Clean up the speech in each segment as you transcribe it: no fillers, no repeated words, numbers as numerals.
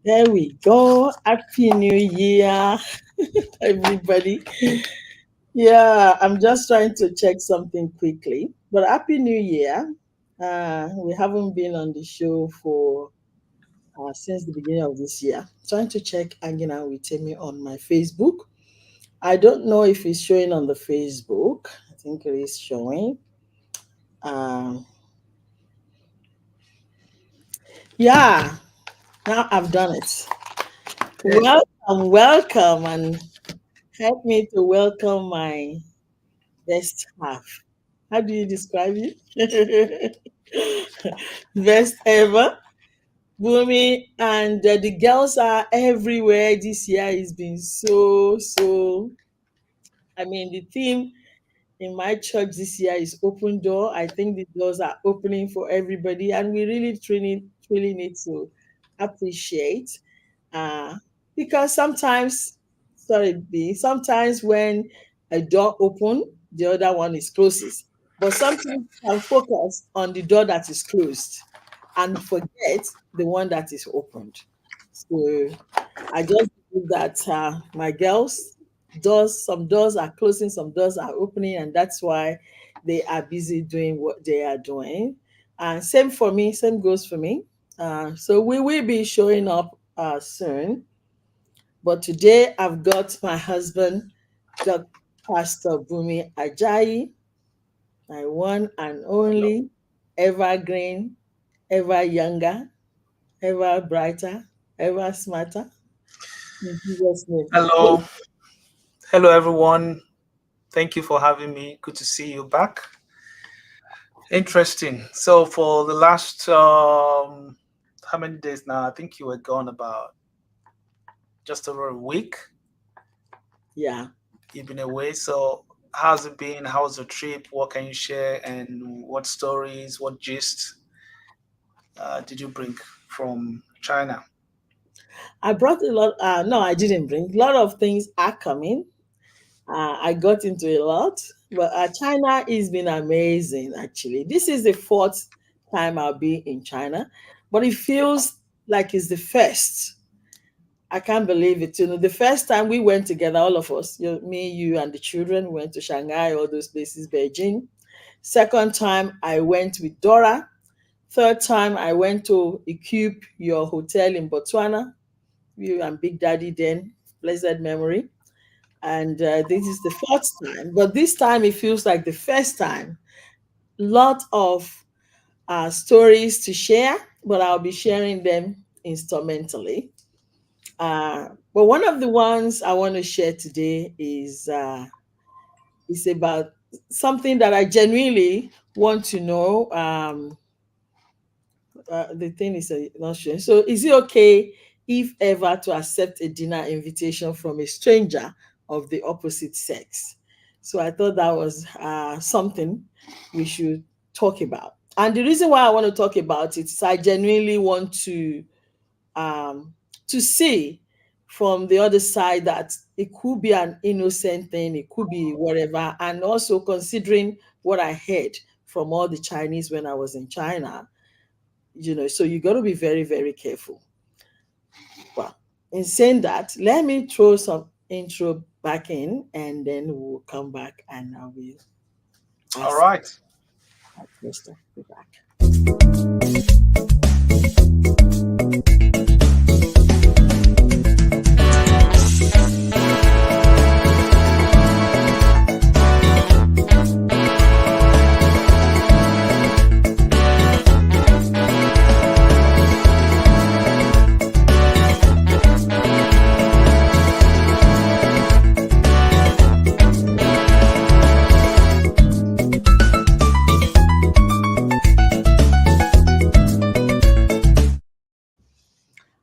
There we go. Happy New Year, everybody. Yeah, I'm just trying to check something quickly. But Happy New Year. We haven't been on the show for since the beginning of this year. Trying to check hanging out with Temi on my Facebook. I don't know if it's showing on the Facebook. I think it is showing. Um, yeah, now I've done it. Okay. Welcome, welcome, and help me to welcome my best half. How do you describe it? Best ever. Boomy, and the girls are everywhere this year. It's been so. I mean, the theme in my church this year is open door. I think the doors are opening for everybody, and we really truly need to appreciate uh, because sometimes, sorry, B, sometimes when a door open, the other one is closes. But sometimes you can focus on the door that is closed and forget the one that is opened. So I just believe that my girls, some doors are closing, some doors are opening, and that's why they are busy doing what they are doing. And same for me, same goes for me. So we will be showing up soon. But today I've got my husband, Dr. Pastor Bumi Ajayi, my one and Hello. only, evergreen, ever younger, ever brighter, ever smarter. In Jesus' name. Hello. Hello, everyone. Thank you for having me. Good to see you back. Interesting. So, for the last how many days now? I think you were gone about just over a week. Yeah. You've been away. So, how's it been? How's the trip? What can you share? And what stories, what gist did you bring from China? I brought a lot. No, I didn't bring. A lot of things are coming. I got into a lot, but China has been amazing. Actually, this is the fourth time I'll be in China, but it feels like it's the first. I can't believe it. The first time we went together, all of us, me, you, and the children, went to Shanghai, all those places, Beijing. Second time, I went with Dora. Third time, I went to Equipe, your hotel in Botswana. You and Big Daddy then, blessed memory. And this is the fourth time, but this time it feels like the first time. Lot of stories to share, but I'll be sharing them instrumentally. But one of the ones I want to share today is about something that I genuinely want to know. The thing is not sure. So, is it okay if ever to accept a dinner invitation from a stranger of the opposite sex? So, I thought that was something we should talk about. And the reason why I want to talk about it is I genuinely want um, to see from the other side that it could be an innocent thing, it could be whatever, and also considering what I heard from all the Chinese when I was in China, so you got to be very very careful. Well, in saying that, let me throw some intro back in, and then we'll come back and I will All ask right. my question. Be back.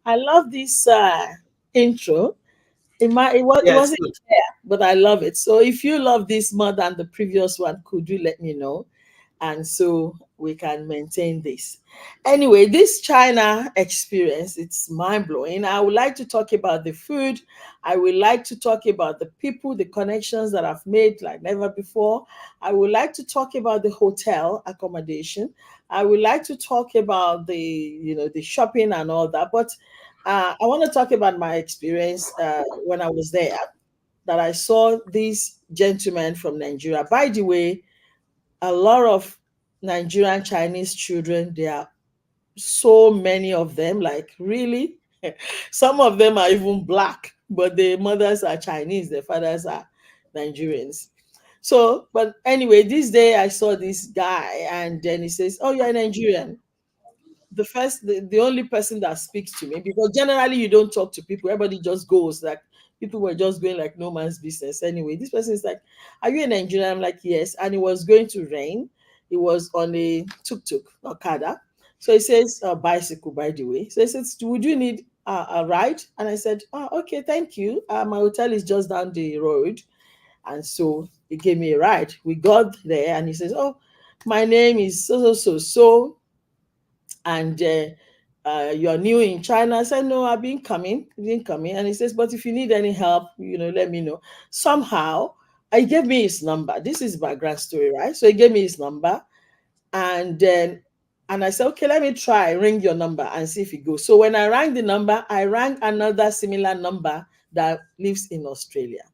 I love this intro. It Yeah, it's wasn't good. clear, but I love it. So if you love this more than the previous one, could you let me know? And so we can maintain this. Anyway, this China experience, it's mind blowing. I would like to talk about the food. I would like to talk about the people, the connections that I've made like never before. I would like to talk about the hotel accommodation. I would like to talk about the shopping and all that. But I want to talk about my experience when I was there. That I saw these gentlemen from Nigeria. By the way, a lot of Nigerian Chinese children, there are so many of them, like really. Some of them are even black, but their mothers are Chinese, their fathers are Nigerians. So, but anyway, this day I saw this guy, and then he says, "Oh, you're Nigerian." The only person that speaks to me, because generally you don't talk to people, everybody just goes, like people were just going like no man's business. Anyway, this person is like, "Are you a Nigerian?" I'm like, "Yes." And it was going to rain. It was on a tuk-tuk, okada. So he says, bicycle, by the way. So he says, "Would you need a ride?" And I said, "Oh, okay, thank you, my hotel is just down the road." And so he gave me a ride. We got there, and he says, "Oh, my name is so, and you're new in China." I said, "No, I've been coming. And he says, "But if you need any help, let me know." Somehow, he gave me his number. This is background story, right? So he gave me his number, and then, and I said, "Okay, let me try ring your number and see if it goes." So when I rang the number, I rang another similar number that lives in Australia.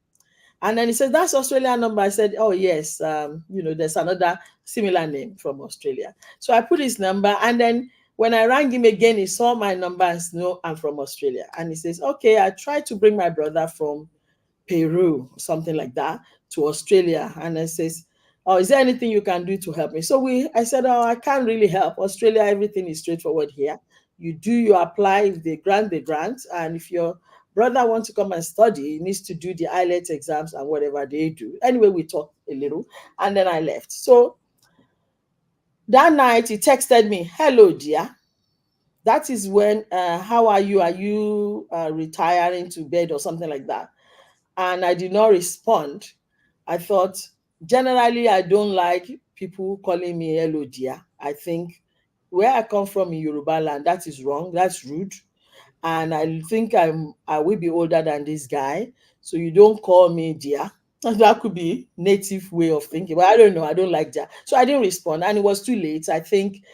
And then he said, "That's Australian number." I said, "Oh, yes. There's another similar name from Australia." So I put his number. And then when I rang him again, he saw my number and said, "No, I'm from Australia." And he says, "Okay, I tried to bring my brother from Peru, something like that, to Australia." And I says, "Oh, is there anything you can do to help me?" I said, "Oh, I can't really help. Australia, everything is straightforward here. You apply, if they grant, they grant. And if your brother wants to come and study, he needs to do the IELTS exams and whatever they do." Anyway, we talked a little, and then I left. So that night he texted me, "Hello, dear." That is when, how are you? Are you retiring to bed or something like that? And I did not respond. I thought, generally, I don't like people calling me hello, dear. I think where I come from in Yoruba land, that is wrong. That's rude. And I think I will be older than this guy. So you don't call me dear. That could be native way of thinking. But I don't know. I don't like that. So I didn't respond. And it was too late. I think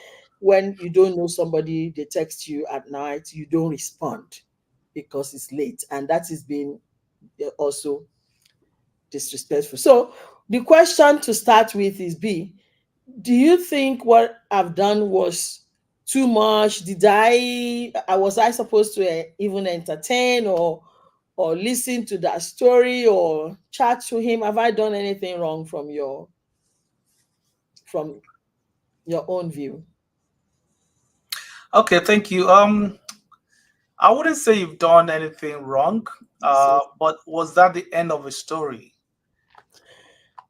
when you don't know somebody, they text you at night, you don't respond because it's late. And that is being also disrespectful. So the question to start with is B, do you think what I've done was too much? Was I supposed to even entertain or listen to that story or chat to him? Have I done anything wrong from your own view? Okay, thank you. I wouldn't say you've done anything wrong, So, but was that the end of the story?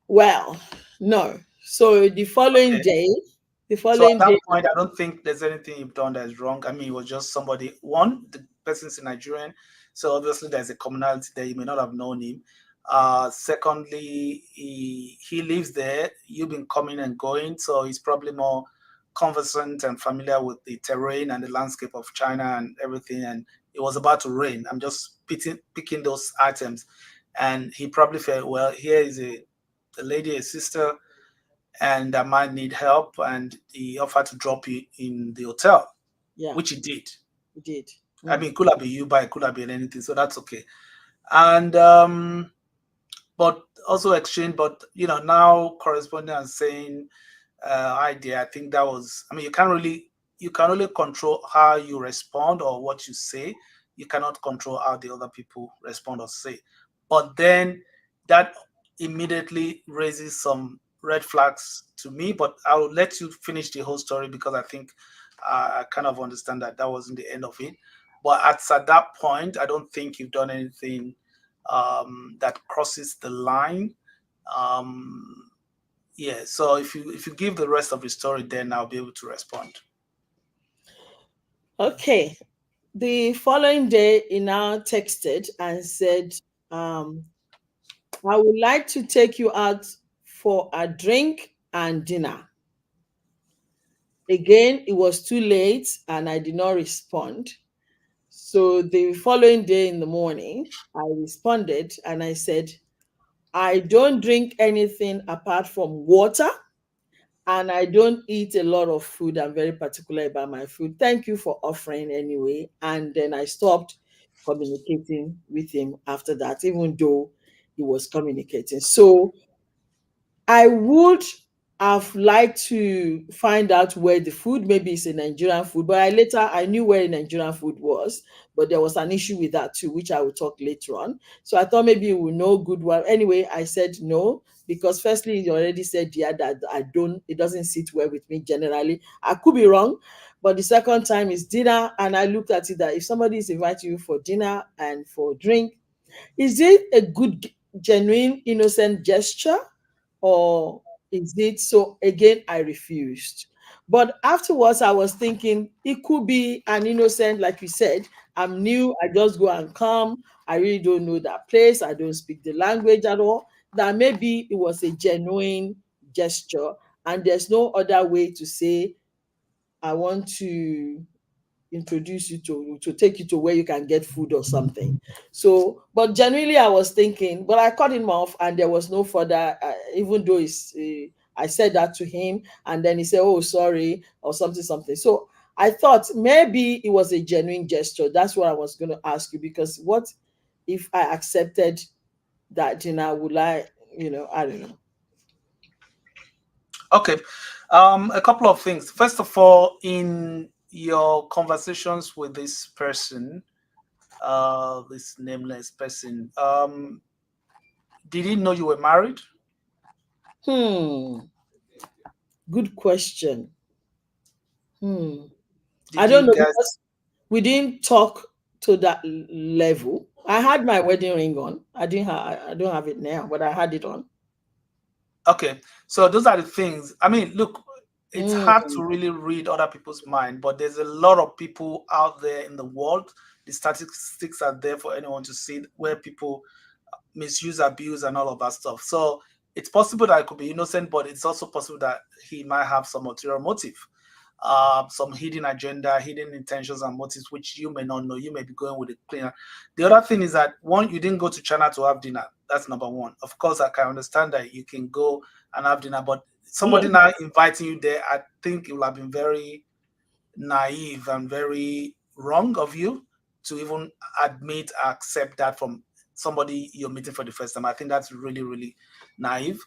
well, no. So Okay. the So at following that day, point, I don't think there's anything you've done that is wrong. I mean, it was just somebody. One, the person's a Nigerian, so obviously there's a commonality there. You may not have known him. Secondly, he lives there. You've been coming and going, so he's probably more conversant and familiar with the terrain and the landscape of China and everything. And it was about to rain. I'm just picking those items, and he probably felt, well, here is a lady, a sister, and I might need help. And he offered to drop you in the hotel, yeah, which he did. we did. I mean, Mm. it could have been you, but it could have been anything, so that's okay. And but also exchange, but now corresponding and saying idea. I think that was. I mean, you can only control how you respond or what you say. You cannot control how the other people respond or say. But then that immediately raises some red flags to me. But I'll let you finish the whole story because I think I kind of understand that that wasn't the end of it. But at that point, I don't think you've done anything that crosses the line. Um, yeah, so if you give the rest of the story, then I'll be able to respond. Okay. The following day, he now texted and said, um, "I would like to take you out for a drink and dinner." Again, it was too late and I did not respond. So the following day in the morning, I responded and I said, "I don't drink anything apart from water and I don't eat a lot of food. I'm very particular about my food. Thank you for offering anyway. And then I stopped communicating with him after that, even though he was communicating. So I would have liked to find out where the food, maybe it's a Nigerian food, but I knew where Nigerian food was, but there was an issue with that too, which I will talk later on. So I thought maybe you will know good well. Anyway, I said no, because firstly, you already said yeah that it doesn't sit well with me generally. I could be wrong, but the second time is dinner, and I looked at it that if somebody is inviting you for dinner and for drink, is it a good, genuine, innocent gesture? Or is it so? Again, I refused. But afterwards, I was thinking it could be an innocent, like you said. I'm new, I just go and come. I really don't know that place, I don't speak the language at all. That maybe it was a genuine gesture, and there's no other way to say, I want to introduce you to take you to where you can get food or something. So, but genuinely, I was thinking, but I cut him off, and there was no further. Even though I said that to him, and then he said, "Oh, sorry," or something, something. So I thought maybe it was a genuine gesture. That's what I was going to ask you, because what if I accepted that dinner? Would I, I don't know. Okay. A couple of things. First of all, in your conversations with this person, this nameless person, did he know you were married? Hmm. Good question. Hmm. I Did don't you know, guys? because we didn't talk to that level. I had my wedding ring on. I don't have it now, but I had it on. Okay, so those are the things. I mean, look, it's hard Mm. to really read other people's mind, but there's a lot of people out there in the world. The statistics are there for anyone to see where people misuse, abuse, and all of that stuff. So it's possible that it could be innocent, but it's also possible that he might have some ulterior motive, some hidden agenda, hidden intentions and motives, which you may not know. You may be going with a cleaner. The other thing is that one, you didn't go to China to have dinner. That's number one. Of course, I can understand that you can go and have dinner, but somebody now inviting you there, I think it will have been very naive and very wrong of you to even admit, accept that from somebody you're meeting for the first time. I think that's really, really naive,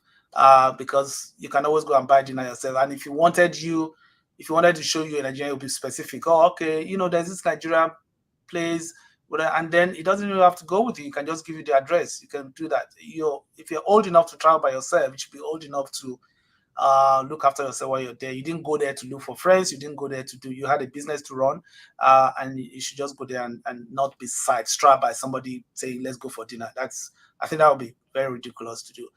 because you can always go and buy dinner yourself. And if you wanted to show you a Nigerian, you'll be specific. Oh, okay, there's this Nigerian place, and then it doesn't even have to go with you. You can just give you the address. You can do that. If you're old enough to travel by yourself, you should be old enough to look after yourself while you're there. You didn't go there to look for friends. You didn't go there to do. You had a business to run, and you should just go there and not be sidetracked by somebody saying, "Let's go for dinner." I think that would be very ridiculous to do.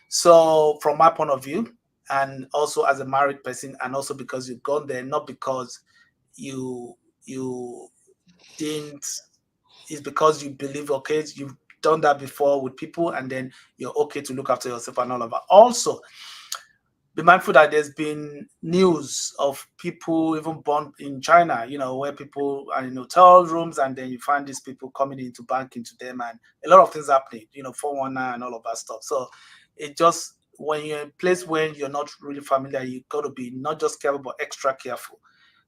So, from my point of view, and also as a married person, and also because you've gone there, not because you you didn't, it's because you believe, okay, you've done that before with people, and then you're okay to look after yourself and all of that. Also, be mindful that there's been news of people even born in China, where people are in hotel rooms, and then you find these people coming in to bank into them, and a lot of things happening, 419 and all of that stuff. So it just, when you're in a place where you're not really familiar, you got to be not just careful, but extra careful.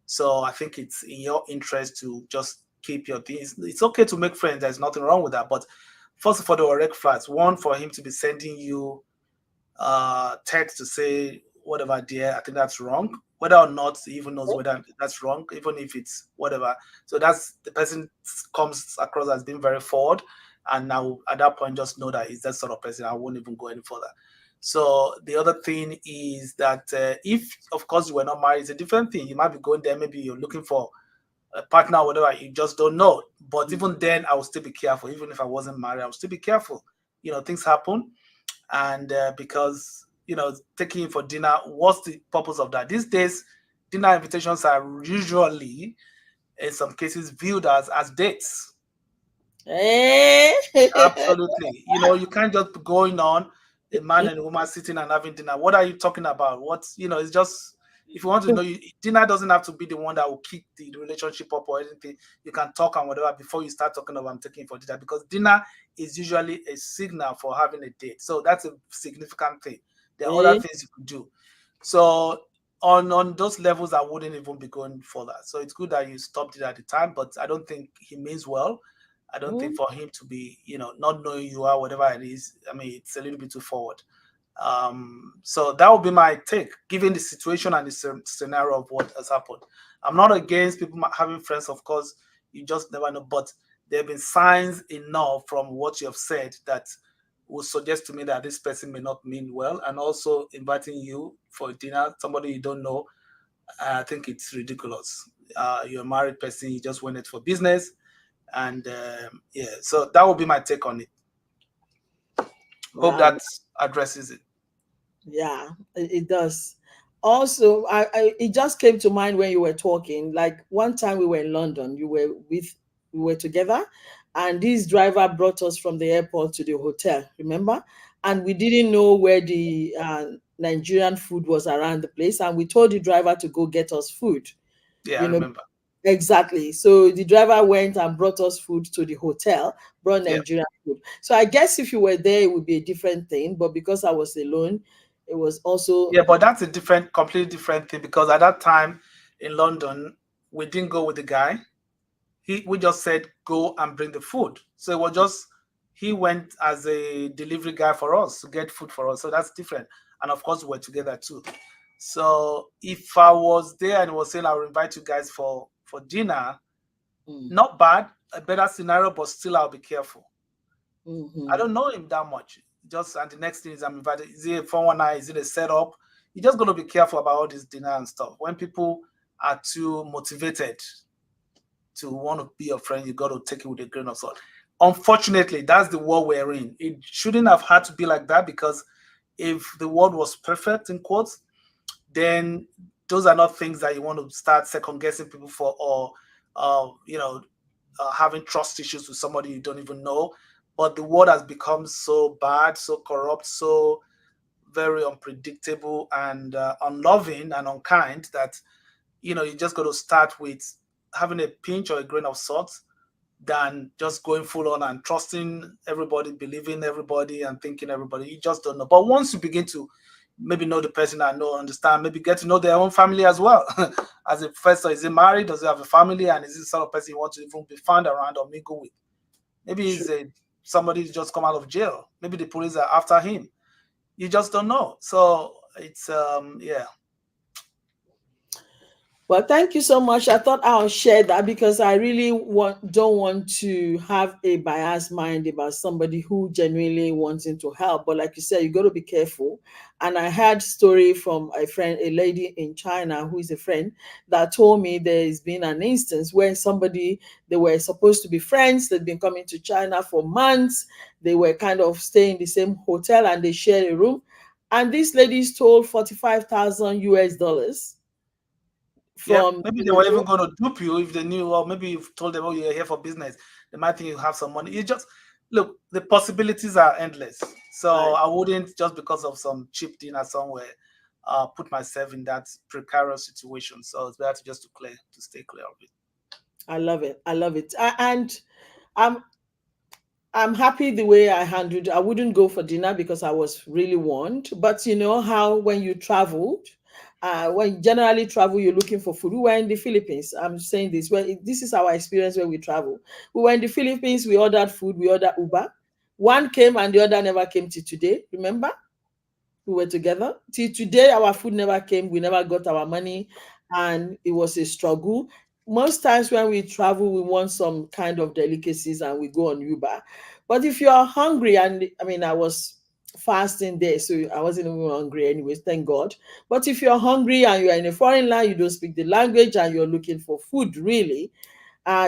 So I think it's in your interest to just keep your things. It's okay to make friends, there's nothing wrong with that. But first of all, the correct facts. One, for him to be sending you text to say whatever, dear, I think that's wrong. Whether or not he even knows whether that's wrong, even if it's whatever. So that's, the person comes across as being very forward, and now at that point just know that he's that sort of person. I won't even go any further. So the other thing is that, if of course you were not married, it's a different thing. You might be going there, maybe you're looking for a partner or whatever, you just don't know. But even then, I would still be careful. Even if I wasn't married, I would still be careful. Things happen, and because taking you for dinner, what's the purpose of that? These days, dinner invitations are usually, in some cases, viewed as dates. Eh? Absolutely. You can't just be going on a man and a woman sitting and having dinner. What are you talking about? It's just, if you want to know, dinner doesn't have to be the one that will keep the relationship up or anything. You can talk and whatever before you start talking about, I'm taking for dinner, because dinner is usually a signal for having a date. So that's a significant thing. There are other Eh? things you could do. So on those levels, I wouldn't even be going for that. So it's good that you stopped it at the time, but I don't think he means well. I don't think Mm, for him to be, not knowing you are whatever it is. I mean, it's a little bit too forward. So that would be my take, given the situation and the scenario of what has happened. I'm not against people having friends, of course. You just never know, but there have been signs enough from what you have said that would suggest to me that this person may not mean well, and also inviting you for dinner, somebody you don't know. I think it's ridiculous. You're a married person, you just went it for business, and yeah. So that would be my take on it. Hope wow. that addresses it. Yeah, it does. Also, it just came to mind when you were talking. Like one time we were in London, we were together, and this driver brought us from the airport to the hotel. Remember? And we didn't know where the Nigerian food was around the place, and we told the driver to go get us food. Yeah, I You know, remember. exactly. So the driver went and brought us food to the hotel, brought Yeah. Nigerian food. So I guess if you were there, it would be a different thing. But because I was alone, it was also Yeah, but that's a different, completely different thing, because at that time in London, we didn't go with the guy. We just said go and bring the food. So it was just he went as a delivery guy for us to get food for us. So that's different. And of course, we're together too. So if I was there and was saying I'll invite you guys for dinner, mm, not bad, a better scenario, but still I'll be careful. I mhm. don't know him that much. Just and the next thing is I'm invited. Is it a 419? Is it a setup? You just gotta be careful about all this dinner and stuff. When people are too motivated to want to be your friend, you got to take it with a grain of salt. Unfortunately, that's the world we're in. It shouldn't have had to be like that, because if the world was perfect, in quotes, then those are not things that you want to start second guessing people for, or having trust issues with somebody you don't even know. But the world has become so bad, so corrupt, so very unpredictable and unloving and unkind that you just got to start with having a pinch or a grain of salt than just going full on and trusting everybody, believing everybody, and thinking everybody. You just don't know. But once you begin to maybe know the person and know, understand, maybe get to know their own family as well. As a professor, is he married? Does he have a family? And is this the sort of person you want to even be found around or mingle with? Maybe True. he's somebody who's just come out of jail. Maybe the police are after him. You just don't know. So it's yeah. Well, thank you so much. I thought I'll share that because I really don't want to have a biased mind about somebody who genuinely wanting to help. But like you said, you got to be careful. And I had story from a friend, a lady in China who is a friend that told me there's been an instance where somebody, they were supposed to be friends. They'd been coming to China for months. They were kind of staying in the same hotel and they shared a room. And this lady stole 45,000 US dollars Yep. from Maybe the they were Nigerian. even going to dupe you if they knew, or maybe you've told them, oh, you're here for business. They might think you have some money. You just look, the possibilities are endless. So Right. I wouldn't, just because of some cheap dinner somewhere, put myself in that precarious situation. So it's better to stay clear of it. I love it. I love it. And I'm I'm happy the way I handled. I wouldn't go for dinner because I was really warned. But you know how when you traveled, when you generally travel, you're looking for food. We were in the Philippines. I'm saying this. Well, this is our experience when we travel. We were in the Philippines. We ordered food. We ordered Uber. One came and the other never came to today. Remember? We were together. Till today, our food never came. We never got our money, and it was a struggle. Most times when we travel, we want some kind of delicacies and we go on Uber. But if you are hungry, and I mean, I was fasting there, so I wasn't even hungry anyways, thank God. But if you're hungry and you're in a foreign land, you don't speak the language, and you're looking for food, really,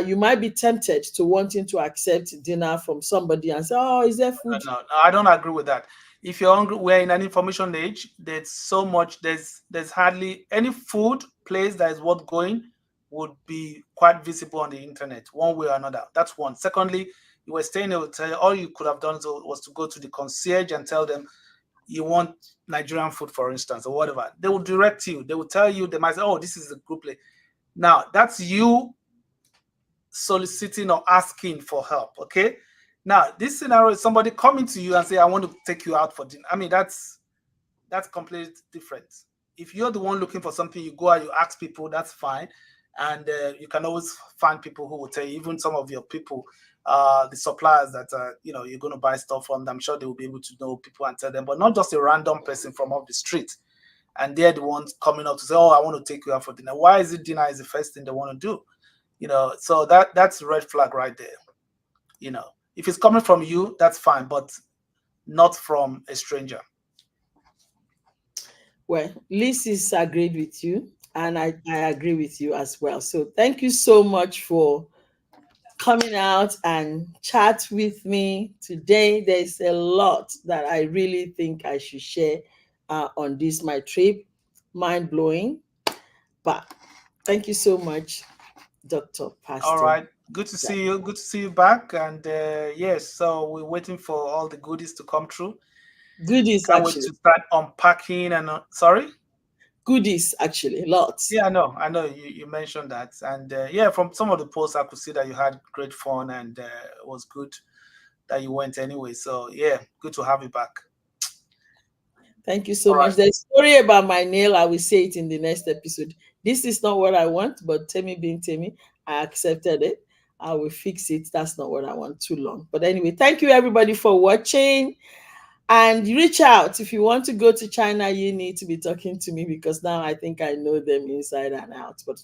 you might be tempted to wanting to accept dinner from somebody and say, "Oh, is there food?" No, I don't agree with that. If you're hungry, we're in an information age. There's so much. There's hardly any food place that is worth going would be quite visible on the internet, one way or another. That's one. Secondly, you were staying in a hotel. All you could have done was to go to the concierge and tell them you want Nigerian food, for instance, or whatever. They will direct you. They will tell you. They might say, "Oh, this is a good place." Now, that's you soliciting or asking for help. Okay. Now, this scenario is somebody coming to you and say, "I want to take you out for dinner." I mean, that's completely different. if you're the one looking for something, you go and you ask people, that's fine. And you can always find people who will tell you, even some of your people, the suppliers that you're going to buy stuff from. I'm sure they will be able to know people and tell them, but not just a random person from off the street. And they're the ones coming up to say, "Oh, I want to take you out for dinner." Why is it dinner is the first thing they want to do? So that's a red flag right there. If it's coming from you, that's fine, but not from a stranger. Well, Liz is agreed with you, and I agree with you as well. So thank you so much for coming out and chat with me today. There's a lot that I really think I should share on this my trip. Mind blowing. But thank you so much, Dr. All Pastor. right. Good to see you. Good to see you back. And yes, so we're waiting for all the goodies to come through. Goodies, Can't wait actually. to start unpacking and sorry. Goodies, actually. Lots. Yeah, I know. I know you mentioned that. And yeah, from some of the posts, I could see that you had great fun and it was good that you went anyway. So yeah, good to have you back. Thank you so All right. much. There's a story about my nail. I will say it in the next episode. This is not what I want, but Temi being Temi, I accepted it. I will fix it. That's not what I want too long. But anyway, thank you everybody for watching. And reach out if you want to go to China. You need to be talking to me because now I think I know them inside and out. But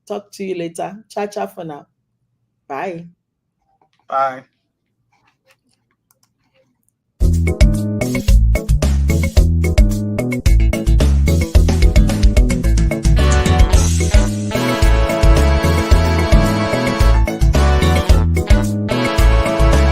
talk to you later. Ciao, ciao for now. Bye. Bye.